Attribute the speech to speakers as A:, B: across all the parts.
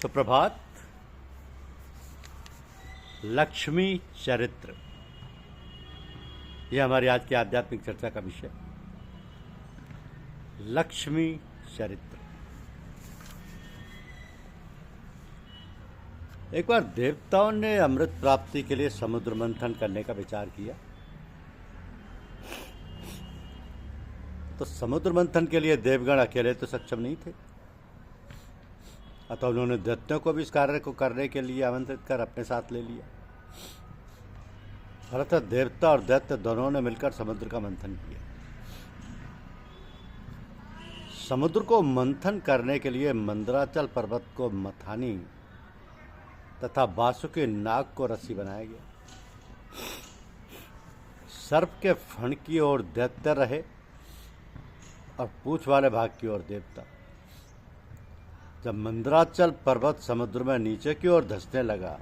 A: सुप्रभात। लक्ष्मी चरित्र, यह हमारी आज की आध्यात्मिक चर्चा का विषय। लक्ष्मी चरित्र। एक बार देवताओं ने अमृत प्राप्ति के लिए समुद्र मंथन करने का विचार किया। तो समुद्र मंथन के लिए देवगण अकेले तो सक्षम नहीं थे, अतः उन्होंने दैत्यों को भी इस कार्य को करने के लिए आमंत्रित कर अपने साथ ले लिया। फलतः देवता और दैत्य दोनों ने मिलकर समुद्र का मंथन किया। समुद्र को मंथन करने के लिए मंदराचल पर्वत को मथानी तथा वासुकी नाग को रस्सी बनाया गया। सर्प के फण की ओर दैत्य रहे और पूंछ वाले भाग की ओर देवता। जब मंदराचल पर्वत समुद्र में नीचे की ओर धंसने लगा,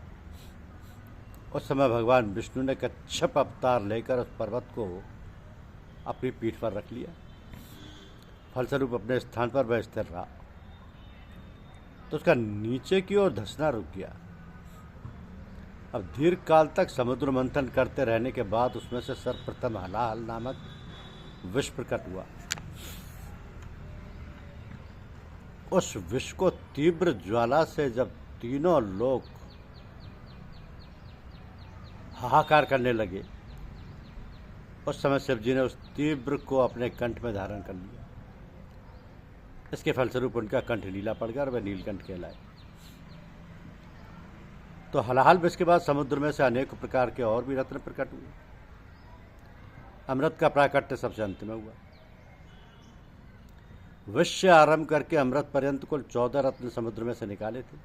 A: उस समय भगवान विष्णु ने कच्छप अवतार लेकर उस पर्वत को अपनी पीठ पर रख लिया। फलस्वरूप अपने स्थान पर वह स्थिर रहा, तो उसका नीचे की ओर धंसना रुक गया। अब दीर्घ काल तक समुद्र मंथन करते रहने के बाद उसमें से सर्वप्रथम हलाहल नामक विष प्रकट हुआ। उस विष को तीव्र ज्वाला से जब तीनों लोग हाहाकार करने लगे, उस समय शिव जी ने उस तीव्र को अपने कंठ में धारण कर लिया। इसके फलस्वरूप उनका कंठ नीला पड़ गया और वे नीलकंठ कहलाए। तो हलाहल विष के बाद समुद्र में से अनेक प्रकार के और भी रत्न प्रकट हुए। अमृत का प्राकट्य सबसे अंत में हुआ। विष से आरंभ करके अमृत पर्यंत कुल 14 रत्न समुद्र में से निकाले थे।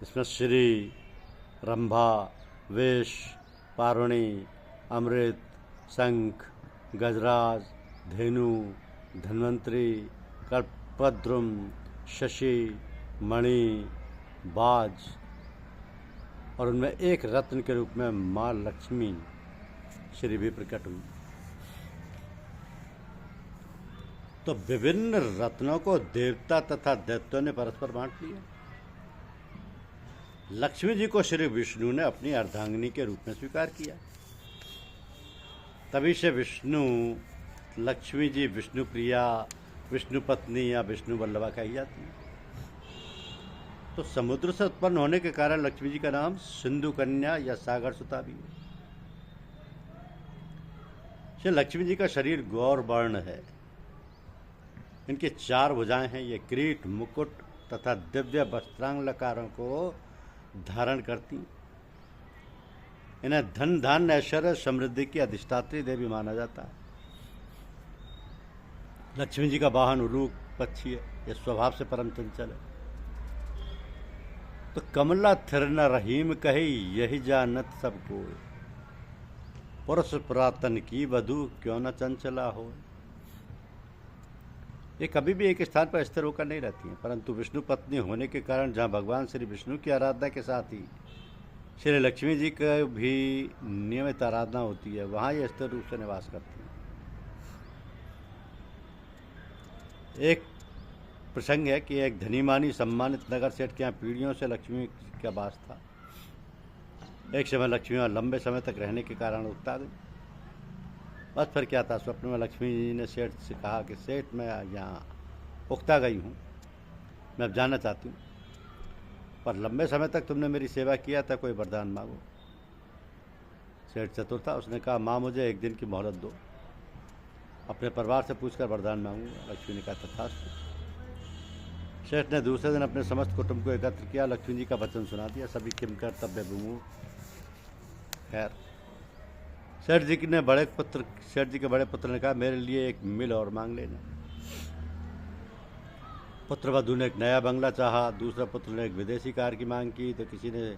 A: इसमें श्री, रंभा, विष, पारुणी, अमृत, शंख, गजराज, धेनु, धन्वंतरी, कल्पद्रुम, शशि, मणि, बाज और उनमें एक रत्न के रूप में मां लक्ष्मी श्री भी प्रकट हुई। तो विभिन्न रत्नों को देवता तथा दैत्यों ने परस्पर बांट लिया। लक्ष्मी जी को श्री विष्णु ने अपनी अर्धांगिनी के रूप में स्वीकार किया। तभी से विष्णु लक्ष्मी जी विष्णु प्रिया, विष्णु पत्नी या विष्णु वल्लभा कही जाती है। तो समुद्र से उत्पन्न होने के कारण लक्ष्मी जी का नाम सिंधु कन्या या सागर सुता भी है। श्री लक्ष्मी जी का शरीर गौर वर्ण है। इनके 4 भुजाएं हैं। ये किरीट, मुकुट तथा दिव्य वस्त्रांगलकारों को धारण करती। इन्हें धन, धान्य, ऐश्वर्य, समृद्धि की अधिष्ठात्री देवी माना जाता है। लक्ष्मी जी का वाहन उलूक पक्षी है। यह स्वभाव से परम चंचल है। तो कमला थिर न रहीम कही, यही जानत सब कोय, पुरुष पुरातन की वधु क्यों न चंचला हो। ये कभी भी एक स्थान पर स्थिर होकर नहीं रहती हैं, परंतु विष्णु पत्नी होने के कारण जहाँ भगवान श्री विष्णु की आराधना के साथ ही श्री लक्ष्मी जी की भी नियमित आराधना होती है, वहाँ ये स्थिर रूप से निवास करती हैं। एक प्रसंग है कि एक धनीमानी सम्मानित नगर सेठ के यहाँ पीढ़ियों से लक्ष्मी का वास था। एक समय लक्ष्मी वहाँ लंबे समय तक रहने के कारण उकता गई। बस फिर क्या था, स्वप्न में लक्ष्मी जी ने सेठ से कहा कि सेठ, मैं यहाँ उकता गई हूँ, मैं अब जाना चाहती हूँ, पर लंबे समय तक तुमने मेरी सेवा किया था, कोई वरदान मांगो। सेठ चतुर था, उसने कहा माँ मुझे 1 दिन की मोहलत दो, अपने परिवार से पूछकर वरदान मांगूंगा। लक्ष्मी ने कहा तथास्तु। सेठ ने दूसरे दिन अपने समस्त कुटुंब को एकत्र किया, लक्ष्मी जी का वचन सुना दिया। सभी किम कर्तव्य विमूढ़। खैर, सेठ जी के बड़े पुत्र ने कहा मेरे लिए एक मिल और मांग लेना। पुत्र वधु ने एक नया बंगला चाहा, दूसरा पुत्र ने एक विदेशी कार की मांग की, तो किसी ने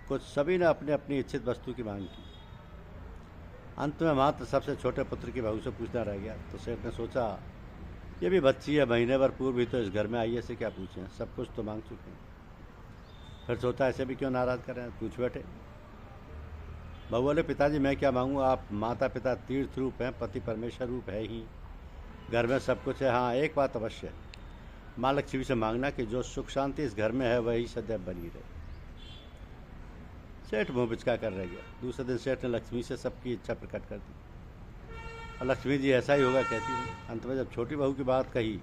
A: कुछ, सभी ने अपने अपनी इच्छित वस्तु की मांग की। अंत में मात्र सबसे छोटे पुत्र की बहू से पूछना रह गया। तो सेठ ने सोचा ये भी बच्ची है, महीने भर पूर्व ही तो इस घर में आई है, से क्या पूछें, सब कुछ तो मांग चुके हैं। फिर सोचा ऐसे भी क्यों नाराज़ करें, पूछ बैठे। बहू बोले पिताजी मैं क्या मांगूँ, आप माता पिता तीर्थ रूप हैं, पति परमेश्वर रूप है ही, घर में सब कुछ है। हाँ एक बात अवश्य है, माँ लक्ष्मी से मांगना कि जो सुख शांति इस घर में है वही सदैव बनी रहे। सेठ मुँह बिचका कर रह गया। दूसरे दिन सेठ ने लक्ष्मी से सबकी इच्छा प्रकट कर दी और लक्ष्मी जी ऐसा ही होगा कहती हूँ। अंत में जब छोटी बहू की बात कही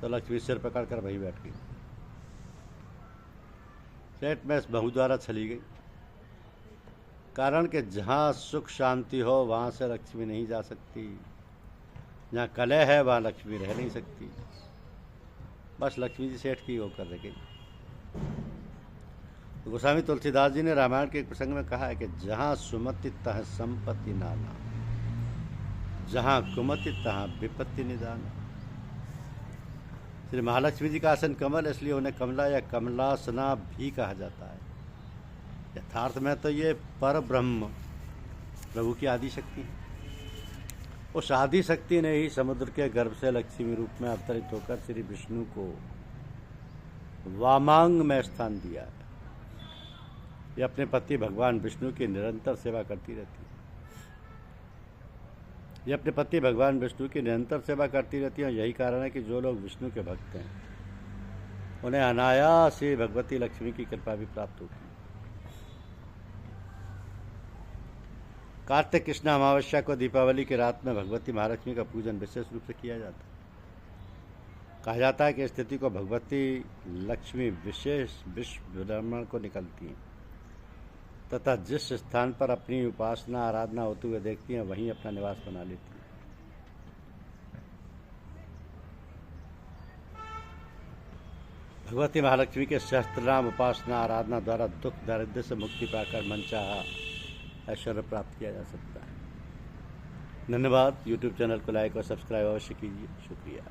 A: तो लक्ष्मी सिर पकड़ कर वहीं बैठ गई। सेठ में इस बहू द्वारा छली गई, कारण कि जहाँ सुख शांति हो वहाँ से लक्ष्मी नहीं जा सकती, जहाँ कलह है वहाँ लक्ष्मी रह नहीं सकती। बस लक्ष्मी जी सेठ की होकर रह गई। तो गोस्वामी तुलसीदास जी ने रामायण के एक प्रसंग में कहा है कि जहाँ सुमति तहाँ संपत्ति नाना, जहाँ कुमति तहाँ विपत्ति निदान। श्री महालक्ष्मी जी का आसन कमल, इसलिए उन्हें कमला या कमलासना भी कहा जाता है। यथार्थ में तो ये पर ब्रह्म प्रभु की आदि शक्ति है। उस आदि शक्ति ने ही समुद्र के गर्भ से लक्ष्मी रूप में अवतरित होकर श्री विष्णु को वामांग में स्थान दिया है। ये अपने पति भगवान विष्णु की निरंतर सेवा करती रहती है। ये अपने पति भगवान विष्णु की निरंतर सेवा करती रहती है। यही कारण है कि जो लोग विष्णु के भक्त हैं उन्हें अनायास ही भगवती लक्ष्मी की कृपा भी प्राप्त होती है। कार्तिक कृष्ण अमावस्या को दीपावली की रात में भगवती महालक्ष्मी का पूजन विशेष रूप से किया जाता है। कहा जाता है कि स्थिति को भगवती लक्ष्मी विशेष विश्व भ्रमण को निकलती हैं तथा जिस स्थान पर अपनी उपासना आराधना होते हुए देखती हैं वहीं अपना निवास बना लेती हैं। भगवती महालक्ष्मी के सहस्त्र नाम उपासना आराधना द्वारा दुख दारिद्र्य से मुक्ति पाकर मनचाहा ऐश्वर्य प्राप्त किया जा सकता है। धन्यवाद। YouTube चैनल को लाइक और सब्सक्राइब अवश्य कीजिए। शुक्रिया।